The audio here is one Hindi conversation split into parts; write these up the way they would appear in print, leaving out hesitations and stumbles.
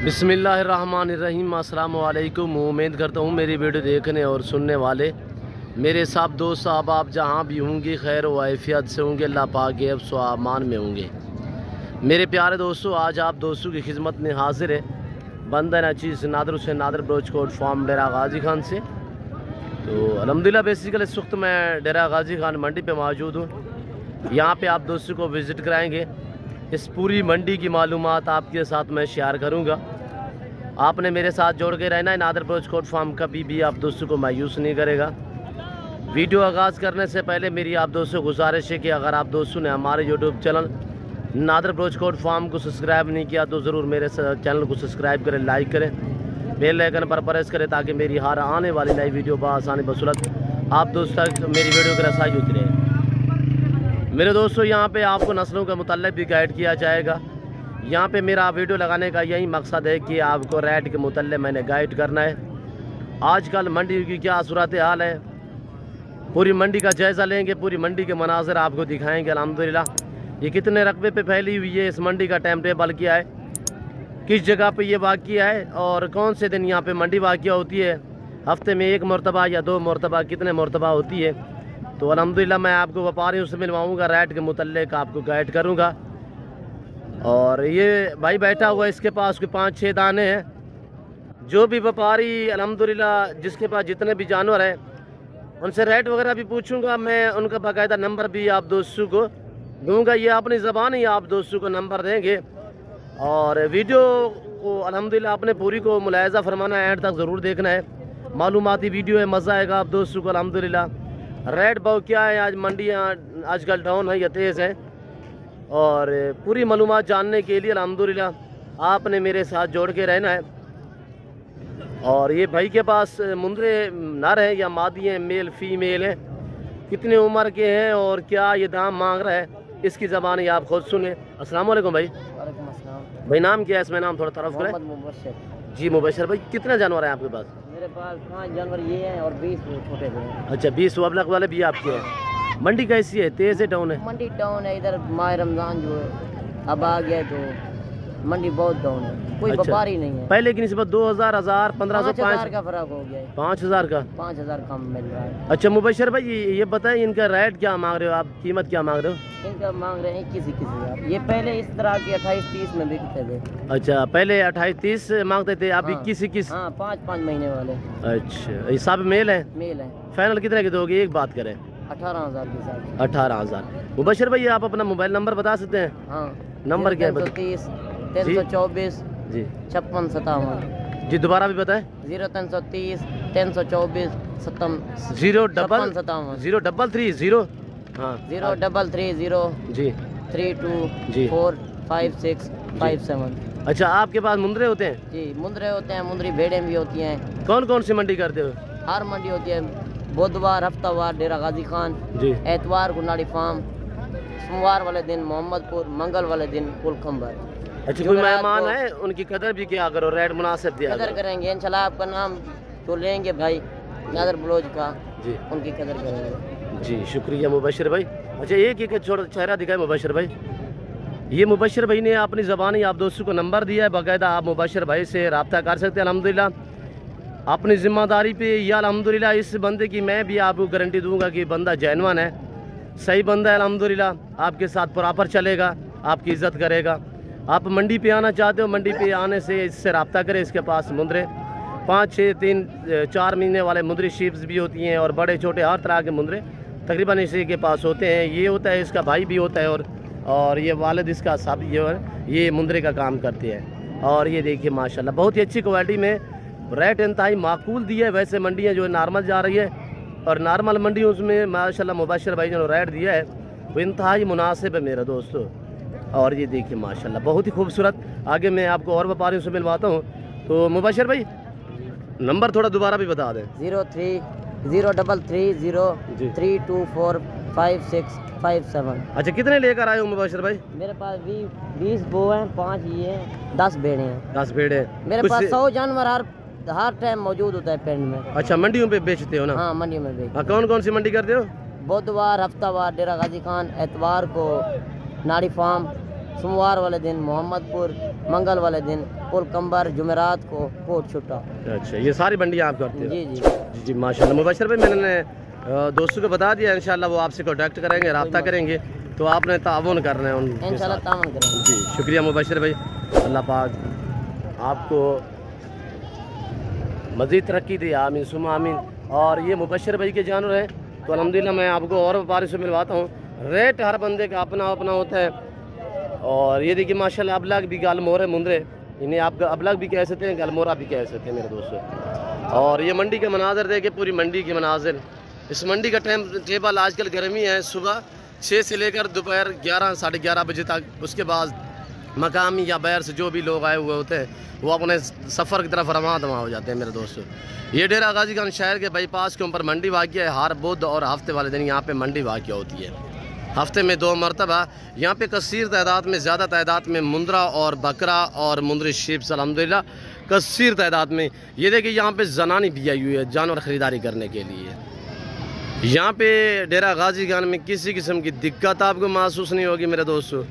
बिस्मिल्लाहिर्रहमानिर्रहीम। अस्सलाम वालेकुम। उम्मीद करता हूँ मेरी वीडियो देखने और सुनने वाले मेरे सब दोस्त आप जहाँ भी होंगे खैर व आफियत से होंगे, अल्लाह पाक के हिफ्ज़ व अमान में होंगे। मेरे प्यारे दोस्तों, आज आप दोस्तों की खिदमत में हाजिर है बंदर चीज़ नादर हुसैन नादर ब्रोचकोट फार्म डेरा गाजी खान से। तो अल्हम्दुलिल्लाह बेसिकली इस वक्त मैं डेरा गाजी खान मंडी पे मौजूद हूँ। यहाँ पे आप दोस्तों को विज़िट कराएंगे। इस पूरी मंडी की मालूमात आपके साथ मैं शेयर करूँगा। आपने मेरे साथ जोड़ के रहना है। नादर ब्रोचकोट फार्म कभी भी आप दोस्तों को मायूस नहीं करेगा। वीडियो आगाज़ करने से पहले मेरी आप दोस्तों को गुजारिश है कि अगर आप दोस्तों ने हमारे यूट्यूब चैनल नादर ब्रोचकोट फार्म को सब्सक्राइब नहीं किया तो ज़रूर मेरे चैनल को सब्सक्राइब करें, लाइक करें, बेल आइकन पर प्रेस करें ताकि मेरी हर आने वाली नई वीडियो बआसानी बसुलत आप दोस्तों तक मेरी वीडियो की रसाई होती रहे। मेरे दोस्तों, यहाँ पे आपको नस्लों के मुताल्लिक़ भी गाइड किया जाएगा। यहाँ पे मेरा वीडियो लगाने का यही मकसद है कि आपको रेट के मुताल्लिक़ मैंने गाइड करना है। आजकल मंडी की क्या सूरत हाल है, पूरी मंडी का जायज़ा लेंगे, पूरी मंडी के मनाज़र आपको दिखाएंगे। अल्हम्दुलिल्लाह ये कितने रकबे पे फैली हुई है, इस मंडी का टाइम टेबल क्या है, किस जगह पे ये वाक़या है और कौन से दिन यहाँ पे मंडी वाक़या होती है, हफ्ते में एक मरतबा या दो मरतबा, कितने मरतबा होती है। तो अल्हम्दुलिल्लाह मैं आपको व्यापारियों से मिलवाऊँगा, रेट के मुताल्लिक़ आपको गाइड करूँगा। और ये भाई बैठा हुआ, इसके पास कोई 5-6 दाने हैं। जो भी व्यापारी अल्हम्दुलिल्लाह जिसके पास जितने भी जानवर हैं उनसे रेट वगैरह भी पूछूंगा मैं, उनका बाकायदा नंबर भी आप दोस्तों को दूंगा। ये अपनी ज़बान ही आप दोस्तों को नंबर देंगे। और वीडियो को अल्हम्दुलिल्लाह अपने पूरी को मुलायजा फरमाना है, एंड तक ज़रूर देखना है। मालूमाती वीडियो है, मज़ा आएगा आप दोस्तों को। अल्हम्दुलिल्लाह रेट भाव क्या है, आज मंडियाँ आजकल डाउन है या तेज़ है, और पूरी मालूमात जानने के लिए अल्हम्दुलिल्लाह आपने मेरे साथ जोड़ के रहना है। और ये भाई के पास मुंदरे नर है या मादी हैं, मेल फीमेल है, कितने उम्र के हैं और क्या ये दाम मांग रहा है, इसकी ज़बान ही आप खुद सुने। अस्सलाम वालेकुम भाई। वालेकुम अस्सलाम। भाई नाम क्या है? इसमें नाम थोड़ा तरफ करें। मुबशर। जी मुबशर भाई, कितने जानवर हैं आपके पास? मेरे पास 5 जानवर ये हैं और 20 वो छोटे से हैं। अच्छा, 20 अबलग वाले भी आपके हैं। मंडी कैसी है, तेज़ है डाउन है? मंडी डाउन है, इधर माह रमज़ान जो अब आ गया तो मंडी बहुत डाउन है, कोई अच्छा। व्यापारी नहीं है। पहले की निस्बत 2000, 1000, 1500, 5000 का फर्क हो गया है। 5000 का? 5000 कम मिल रहा है। अच्छा मुबशर भाई, ये बताएं इनका रेट क्या मांग रहे हो आप, कीमत क्या मांग रहे हो? इनका मांग रहे हैं 21,000। ये पहले इस तरह के 28-30 में बिकते थे। अच्छा, पहले 28-30 मांगते थे, आप 21-21? हाँ, 5-5 महीने वाले। अच्छा, ये सब मेल है? मेल है। फाइनल कितने की दोगे, एक बात करें? 18,000 के साथ। 18,000। मुबशर भाई आप अपना मोबाइल नंबर बता सकते हैं? हाँ, नंबर क्या है? 330 324 जी 56 57। जी दोबारा भी बताएं। 0330 324 03330। हाँ 0330 जी 324657। अच्छा, आपके पास मुंदरे होते हैं? जी मुंदरे होते हैं, मुंदरी भेड़ें भी होती हैं। कौन कौन सी मंडी करते हो? हर मंडी होती है, बुधवार हफ्तावार डेरा गाजी खान जी, एतवार को नाड़ी फार्म, सोमवार वाले दिन मोहम्मदपुर, मंगल वाले दिन कुलखंबर। अच्छा, कोई मेहमान है उनकी कदर भी क्या करो, रेट मुनासिब दिया कदर करेंगे इंशाल्लाह। आपका नाम तो लेंगे भाई नादर ब्लोज का जी, उनकी कदर करेंगे जी। शुक्रिया मुबशर भाई। अच्छा, एक छोटा चेहरा दिखाए मुबशर भाई। ये मुबशर भाई ने अपनी ज़बान ही आप दोस्तों को नंबर दिया है, बाकायदा आप मुबशर भाई से रब्ता कर सकते हैं। अल्हम्दुलिल्लाह अपनी ज़िम्मेदारी पे या अल्हम्दुलिल्लाह इस बंदे की मैं भी आपको गारंटी दूंगा कि बंदा जेन्युइन है, सही बंदा है। अल्हम्दुलिल्लाह आपके साथ प्रॉपर चलेगा, आपकी इज़्ज़त करेगा। आप मंडी पे आना चाहते हो, मंडी पे आने से इससे रब्ता करें। इसके पास मुंदरे 5, 6, 3, 4 महीने वाले मुंदरी शीप्स भी होती हैं और बड़े छोटे हर तरह के मुंदरे तकरीबन इसी के पास होते हैं। ये होता है, इसका भाई भी होता है और ये वालिद इसका सब ये मुंदरे का काम करते हैं। और ये देखिए माशाल्लाह बहुत ही अच्छी क्वालिटी में, रेट इंतहाई माकूल दिया है। वैसे मंडियाँ जो नॉर्मल जा रही है और नॉर्मल मंडियों उसमें माशाल्लाह मुबशर भाई जो रेट दिया है वो इंतहाई मुनासिब है मेरे दोस्तों। और ये देखिए माशाल्लाह बहुत ही खूबसूरत। आगे मैं आपको और व्यापारियों से मिलवाता हूँ। तो मुबशर भाई नंबर थोड़ा दोबारा भी बता दें। 0330 3245657। अच्छा, कितने लेकर आए हो मुबशर भाई? मेरे पास 20 वो हैं, 5 ये हैं, 10 भेड़े हैं। 10 भेड़े? मेरे पास 100 जानवर हर टाइम मौजूद होता है पेंड में। अच्छा, मंडियों पे बेचते हो ना? हाँ, मंडियों में बेचते। हाँ, कौन कौन सी मंडी करते हो? बुधवार हफ्तावार डेरा गाजी खान, एतवार को नाड़ी फार्म, सोमवार वाले दिन मोहम्मदपुर, मंगल वाले दिन पुल कंबर, जुमेरात को कोट छुट्टा। अच्छा, ये सारी मंडियाँ आप करते हो? जी जी जी जी माशाल्लाह। मुबशर भाई मैंने दोस्तों को बता दिया, इंशाल्लाह वो आपसे कॉन्टैक्ट करेंगे, रब्ता करेंगे, तो आपने ताउन करना है उनके इंशाल्लाह साथ। ताउन करेंगे। जी शुक्रिया मुबशर भाई, अल्लाह पाक आपको मज़ीद तरक्की दे, आमीन सुमा आमीन। और ये मुबशर भाई के जानवर हैं, तो अल्हम्दुलिल्लाह मैं आपको और व्यापारी से मिलवाता हूँ। रेट हर बंदे का अपना अपना होता है। और ये देखिए माशाल्लाह अबलग भी गालमोर है मुंदरे, इन्हें आप अबलग भी कह सकते हैं, गालमोरा भी कह सकते हैं मेरे दोस्तों। और ये मंडी के मनाजर देखे, पूरी मंडी के मनाजिर। इस मंडी का टाइम टेबल आजकल गर्मी है, सुबह 6 से लेकर दोपहर 11 साढ़े 11 बजे तक। उसके बाद मकामी या बाहर से जो भी लोग आए हुए होते हैं वो अपने सफ़र की तरफ रवाना दवा हो जाते हैं मेरे दोस्तों। ये डेरा गाजी खान शहर के बाईपास के ऊपर मंडी वाक़ है। हर बुध और हफ्ते वाले दिन यहाँ पे मंडी वाक़ होती है। हफ्ते में 2 मरतबा यहाँ पे कसीर तादाद में, ज़्यादा तादाद में मुंद्रा और बकरा और मुंद्री शीप्स अल्हम्दुलिल्लाह कसीर तादाद में। ये देखिए यहाँ पे जनानी भी आई हुई है जानवर ख़रीदारी करने के लिए। यहाँ पे डेरा गाजी खान में किसी किस्म की दिक्कत आपको महसूस नहीं होगी मेरे दोस्तों।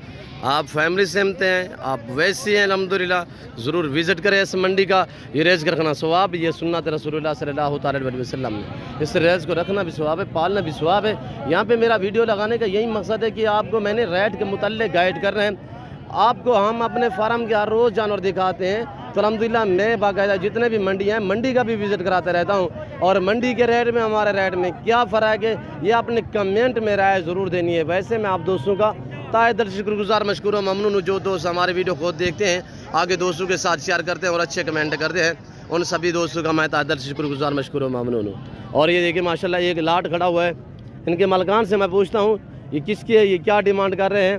आप फैमिली से हमते हैं, आप वैसे हैं अल्हम्दुलिल्लाह, ज़रूर विज़िट करें इस मंडी का। ये रेज़ का रखना सवाब, ये सुन्नत रसूलुल्लाह सल्लल्लाहु अलैहि वसल्लम ने। इस रेज़ को रखना भी सवाब है, पालना भी सवाब है। यहाँ पे मेरा वीडियो लगाने का यही मकसद है कि आपको मैंने रेट के मुतल्लिक़ गाइड कर रहे हैं। आपको हम अपने फार्म के हर रोज़ जानवर दिखाते हैं, तो अल्हम्दुलिल्लाह मैं बाकायदा जितने भी मंडी हैं मंडी का भी विज़िट कराते रहता हूँ। और मंडी के रेट में हमारे रेट में क्या फ़र्क है ये आपने कमेंट में राय ज़रूर देनी है। वैसे मैं आप दोस्तों का ताए दिल शुक्रगुजार मशकूर व ममनून हूँ जो दोस्त हमारे वीडियो खुद देखते हैं, आगे दोस्तों के साथ शेयर करते हैं और अच्छे कमेंट करते हैं, उन सभी दोस्तों का मैं ताए दिल शुक्रगुजार मशकूर व ममनून हूँ। और ये देखिए माशाल्लाह एक लाट खड़ा हुआ है। इनके मालिकान से मैं पूछता हूँ ये किसकी है, ये क्या डिमांड कर रहे हैं?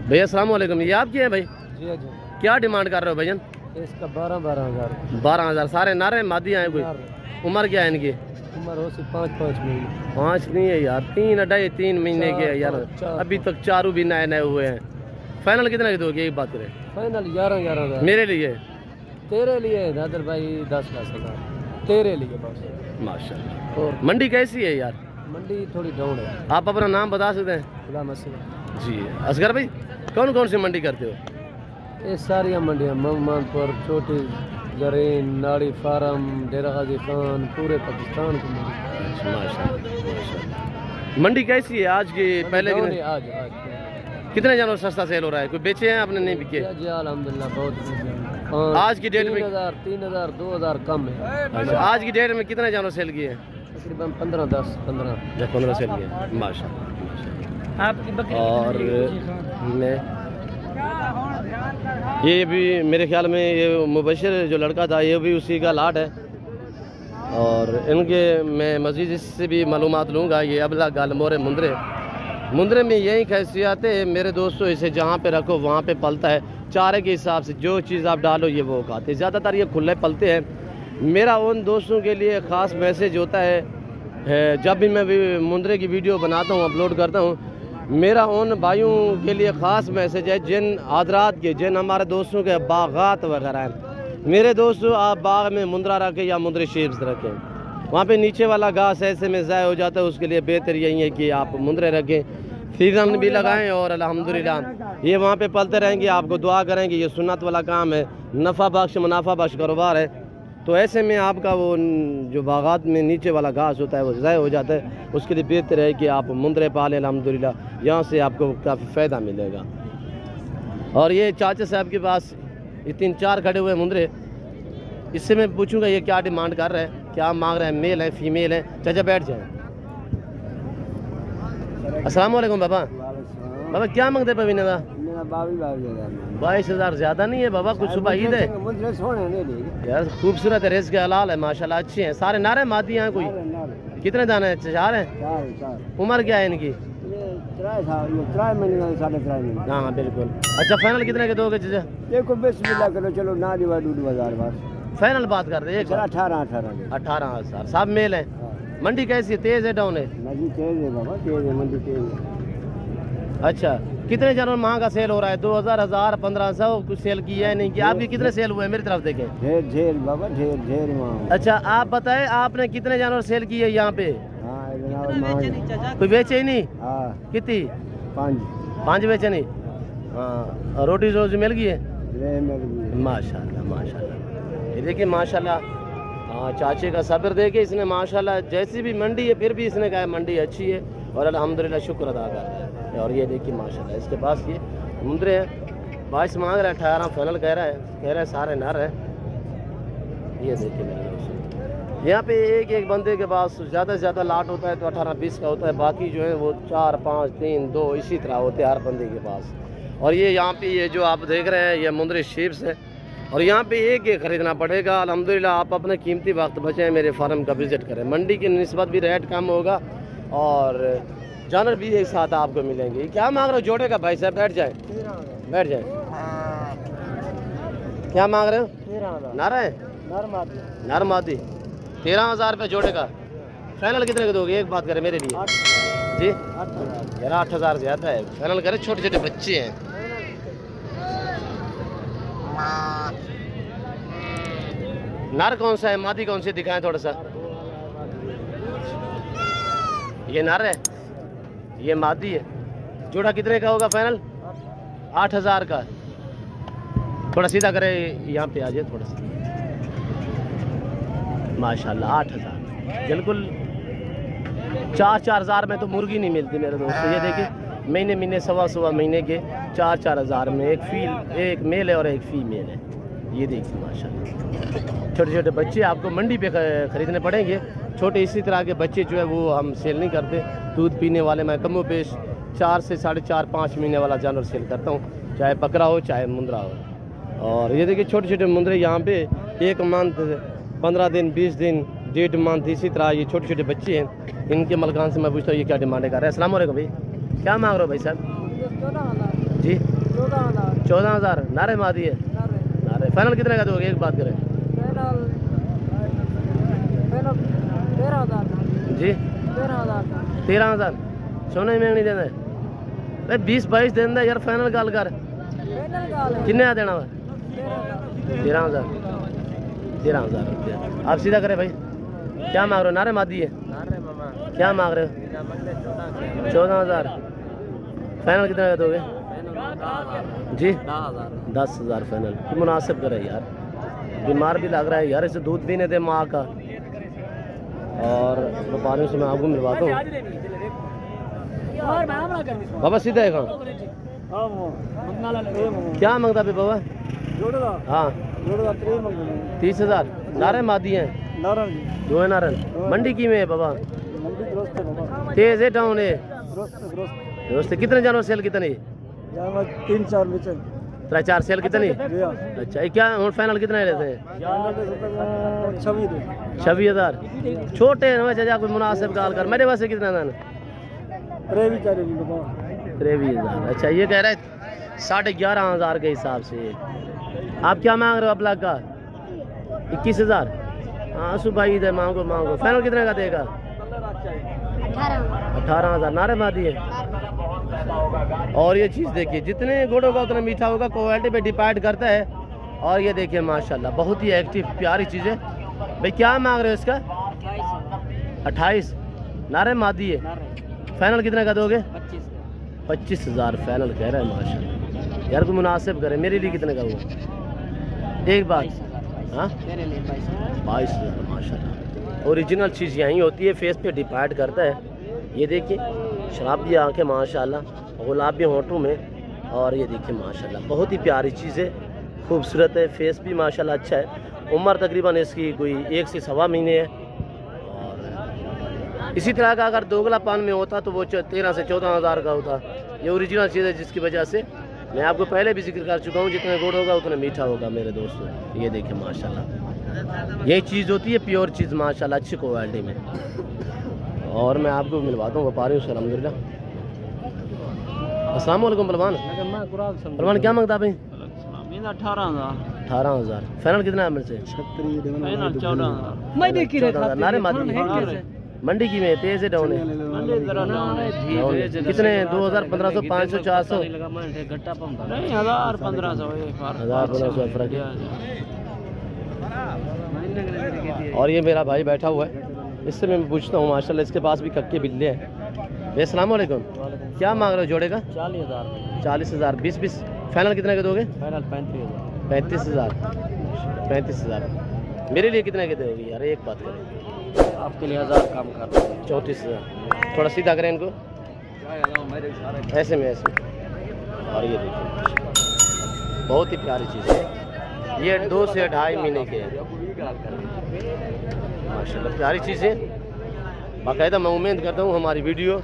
भैया अस्सलाम वालेकुम, ये आपकी है भाई? जी जी। क्या डिमांड कर रहे हो भैया? इसका 12-12 हज़ार। 12,000 सारे नारे मादी आए। कोई उम्र क्या है इनकी? उम्र हो सी 5-5 महीने। 5 नहीं है यार, 3 महीने के है यार, अभी तक चारू भी नए नए हुए हैं। फाइनल कितना की दोगे एक बात करें? फाइनल 11-11 हज़ार मेरे लिए, तेरे लिए नादर भाई 10 हज़ार तेरे लिए बस। माशाल्लाह। और मंडी कैसी है यार? मंडी थोड़ी डाउन है। आप अपना नाम बता सकते हैं? जी असगर भाई, कौन कौन सी मंडी करते हो? ये सारी मंडियाँ मोहम्मदपुर, छोटी जरीन, नाड़ी फार्म, डेरा गाजी खान, पूरे पाकिस्तान की मंडी। माशाल्लाह। मंडी कैसी है आज की? पहले की आज कितने जानवर सस्ता सेल हो रहा है? कोई बेचे हैं आपने? नहीं बिके? जी अल्हम्दुलिल्लाह बहुत। आज की डेट में 3,000 2,000 कम है। अच्छा, आज की डेट में कितने जानवर सेल किए हैं? तकरीबन 15 सेल किए माशाल्लाह। आपकी बकरी और मैं ये भी मेरे ख्याल में ये मुबशर जो लड़का था ये भी उसी का लाट है। और इनके मैं मज़ीद इससे भी मालूमात लूँगा। ये अबला गालमोर मुंद्रे में यही खैसियत है मेरे दोस्तों, इसे जहाँ पे रखो वहाँ पे पलता है। चारे के हिसाब से जो चीज़ आप डालो ये वो खाते हैं। ज़्यादातर ये खुले पलते हैं। मेरा उन दोस्तों के लिए ख़ास मैसेज होता है जब भी मैं मुंद्रे की वीडियो बनाता हूँ, अपलोड करता हूँ, मेरा उन भाइयों के लिए ख़ास मैसेज है जिन आदरात के, जिन हमारे दोस्तों के बागात वगैरह हैं। मेरे दोस्तों आप बाग में मुंद्रा रखें या मुंद्री शीप्स रखें, वहाँ पे नीचे वाला घास ऐसे में ज़ाय हो जाता है। उसके लिए बेहतर यही है कि आप मुंद्रे रखें, सीज़न भी लगाएं और अल्हम्दुलिल्लाह ये वहाँ पे पलते रहेंगे। आपको दुआ करेंगे, ये सुन्नत वाला काम है, नफ़ा बख्श मुनाफा बख्श कारोबार है। तो ऐसे में आपका वो जो बागात में नीचे वाला घास होता है वो ज़ाय हो जाता है। उसके लिए बेहतर है कि आप मुंद्रे पालें अल्हम्दुलिल्लाह, यहाँ से आपको काफ़ी फ़ायदा मिलेगा। और ये चाचा साहब के पास ये 3-4 खड़े हुए मुंद्रे, इससे मैं पूछूंगा ये क्या डिमांड कर रहे हैं, क्या मांग रहे हैं, मेल है फीमेल है? चाचा बैठ जाए। अस्सलाम वालेकुम बाबा। बाबा क्या मांगते हैं पवीने का? 22,000 ज़्यादा नहीं है बाबा? कुछ सुबह ईद है यार, खूबसूरत है, रेस के हलाल है माशाल्लाह, अच्छे हैं सारे। नारे मादी हैं? कोई कितने दाने हैं? 4 हैं। उम्र क्या है इनकी? 3 महीने। हाँ बिल्कुल। अच्छा फाइनल कितने के दोगे चाचा? देखो बिस्मिल्लाह करो, चलो ना दिवा 2,000 बस फाइनल बात कर रहे हैं। 18,000 सब मेल है। मंडी कैसी है, तेज है डाउन है? मंडी तेज है बाबा, तेज है मंडी, तेज है। अच्छा कितने जानवर माह का सेल हो रहा है? 2,000 1,000 1,500 कुछ सेल किया है नहीं कि आपके कितने सेल हुए? मेरी तरफ देखें। ढेर बाबा, ढेर माँ। अच्छा आप बताएं आपने कितने जानवर सेल किए यहाँ पे? कोई बेचे ही नहीं? कितनी? 5 बेचे नहीं? हाँ, रोटी रोजी मिल गई है माशाल्लाह माशाल्लाह। ये देखिए माशाल्लाह, हाँ चाचे का सब्र देके इसने माशाल्लाह, जैसी भी मंडी है फिर भी इसने कहा मंडी अच्छी है और अल्हम्दुलिल्लाह शुक्र अदा कर रहा है। और ये देखिए माशाल्लाह इसके पास ये मुंदरे हैं, 22 मांग रहा है, 18 फाइनल कह रहा है सारे नर है। ये देखिए मेरे दोस्त, यहाँ पे एक बंदे के पास ज़्यादा से ज़्यादा लाट होता है तो 18-20 का होता है, बाकी जो है वो 4, 5, 3, 2 इसी तरह होते हैं हर बंदे के पास। और ये यहाँ पे ये जो आप देख रहे हैं ये मुंदरी शीप्स है और यहाँ पे एक ख़रीदना पड़ेगा। अल्हम्दुलिल्लाह आप अपने कीमती वक्त बचाएं, मेरे फार्म का विज़िट करें। मंडी की निस्बत भी रेट कम होगा और जानवर भी एक साथ आपको मिलेंगे। क्या मांग रहे हो जोड़े का भाई साहब? बैठ जाए बैठ जाए। क्या मांग रहे हो? 13,000 है नर मादी। 13,000 रुपये जोड़े का। फाइनल कितने का दोगे? एक बात करें मेरे लिए जी, 8,000 ज़्यादा है, फाइनल करें। छोटे छोटे बच्चे हैं। नर कौन सा है, मादी कौन सी दिखाएं थोड़ा सा? ये नर है, ये मादी है। जोड़ा कितने का होगा फाइनल? 8,000 का। थोड़ा सीधा करे, यहाँ पे आ जाए थोड़ा सा। माशाल्लाह 8,000 बिल्कुल। 4-4 हज़ार में तो मुर्गी नहीं मिलती मेरे दोस्तों। ये देखिए महीने सवा महीने के 4-4 हज़ार में एक मेल है और एक फीमेल है। ये देखिए माशाल्लाह। छोटे छोटे बच्चे आपको मंडी पे ख़रीदने पड़ेंगे। छोटे इसी तरह के बच्चे जो है वो हम सेल नहीं करते। दूध पीने वाले मैं कमो पेश 4 से 4.5-5 महीने वाला जानवर सेल करता हूँ, चाहे बकरा हो चाहे मुंद्रा हो। और ये देखिए छोटे छोटे मुंद्रे यहाँ पे 1 मंथ 15 दिन 20 दिन 1.5 मंथ इसी तरह ये छोटे छोटे बच्चे हैं। इनके मलकान से मैं पूछता हूँ ये क्या डिमांड कर रहे हैं। अस्सलाम वालेकुम भाई, क्या मांग रहे हो भाई साहब? जी 14,000 नारे मादी है। नारे फाइनल कितने का दोगे? एक बात करें जी। 13,000 सोने में नहीं देना? 20-22 देना यार, फाइनल गल कर। किन्ने देना वा? 13,000 रुपया। आप सीधा करें भाई। क्या मांग रहे हो? नारे मादी है। क्या मांग रहे हो? 14,000। फाइनल कितना का दोगे जी? 10,000 फाइनल। मुनासिब करे यार, बीमार भी लग रहा है यार, इसे दूध पीने दे माँ का। और व्यापारियों से मैं आपको मिलवाता हूँ। बाबा सीधा है कहाँ? क्या मांगता पे बाबा? हाँ 30,000। नारे मादी हैं? दो है नारन। मंडी की में है बाबा? तेज है डाउन है? दोस्त कितने जानवर सेल कितने? 3-4 सेल कितनी? अच्छा ये क्या फाइनल कितना रहते हैं? 26,000। छोटे हैं चाचा, कोई मुनासिब गाल कर। मेरे पास कितना दान? 23,000। अच्छा ये कह रहा है 11,500 के हिसाब से। आप क्या मांग रहे हो? अपना का 21,000। हाँ भाई इधर मांगो। फाइनल कितने का देगा? 18,000। नारे मादी है। और ये चीज़ देखिए, जितने गुड़ होगा उतना मीठा होगा, क्वालिटी पे डिपेंड करता है। और ये देखिए माशाल्लाह बहुत ही एक्टिव प्यारी चीज़ है। भाई क्या मांग रहे हो इसका? 28। नारे मादी है। फाइनल कितने का दोगे? 25,000 फाइनल कह रहा है माशाल्लाह। यार को मुनासिब करे, मेरे लिए कितने का हुआ? एक बात हाँ 22,000 माशाल्लाह। ओरिजिनल चीज़ यहीं होती है, फेस पे डिपेंड करता है। ये देखिए शराबी आंखें माशाल्लाह, गुलाबी होंठों में। और ये देखिए माशाल्लाह बहुत ही प्यारी चीज़ है, खूबसूरत है। फेस भी माशाल्लाह अच्छा है। उम्र तकरीबन इसकी कोई 1 से सवा महीने है। और इसी तरह का अगर दोगलापन में होता तो वो 13 से 14,000 का होता। ये ओरिजिनल चीज़ है जिसकी वजह से मैं आपको पहले भी जिक्र कर चुका हूँ, जितना गुड़ होगा उतना मीठा होगा मेरे दोस्तों। ये देखिए माशाल्लाह यही चीज़ होती है प्योर चीज़ माशाल्लाह, अच्छी क्वालिटी में। और मैं आपको मिलवाता हूँ व्यापारियों से अल्हम्दुलिल्लाह। अस्सलाम वालेकुम पलवान क्या मांगता भाई? 18,000। फाइनल कितना है मेरे से? 14,000। नारे मादी मंडी की में तेज है डाउन है? कितने? 2,000 1,500 500 400 1,000-1,500 फर्क है। और ये मेरा भाई बैठा हुआ है, इससे मैं पूछता हूँ माशाल्लाह। इसके पास भी कक्के बिल्ले हैं। अस्सलाम वालेकुम, क्या मांग रहे हो जोड़े का? 40,000 20 फाइनल कितने के दोगे? फाइनल 35,000। 35,000 35,000 मेरे लिए कितने के दोगे यार? एक बात करें, आपके लिए 1000 कम कर दो। 34,000। थोड़ा सीधा करें इनको, ऐसे में ऐसे में। और ये देखिए बहुत ही प्यारी चीज़ है, ये 2 से 2.5 महीने के हैं माशाल्लाह, प्यारी चीज़ है। बाकायदा मैं उम्मीद करता हूँ हमारी वीडियो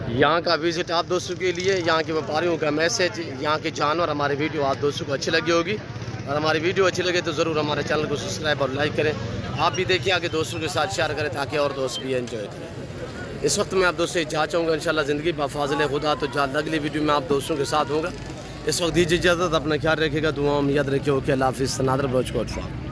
यहाँ का विज़िट आप दोस्तों के लिए, यहाँ के व्यापारियों का मैसेज, यहाँ के जानवर, हमारी वीडियो आप दोस्तों को अच्छी लगी होगी। और हमारी वीडियो अच्छी लगे तो ज़रूर हमारे चैनल को सब्सक्राइब और लाइक करें। आप भी देखिए, आगे दोस्तों के साथ शेयर करें ताकि और दोस्त भी एंजॉय करें। इस वक्त मैं आप दोस्तों से चाह चाहूँगा इंशाल्लाह ज़िंदगी बाफाज़िल खुदा तो जल्द अगली वीडियो में आप दोस्तों के साथ होगा। इस वक्त दीजिए इजाज़त, अपना ख्याल रखिएगा, दुआओं में याद रखिए। ओके, अल्लाह हाफ़िज़। नादर बलोच कोट साहब।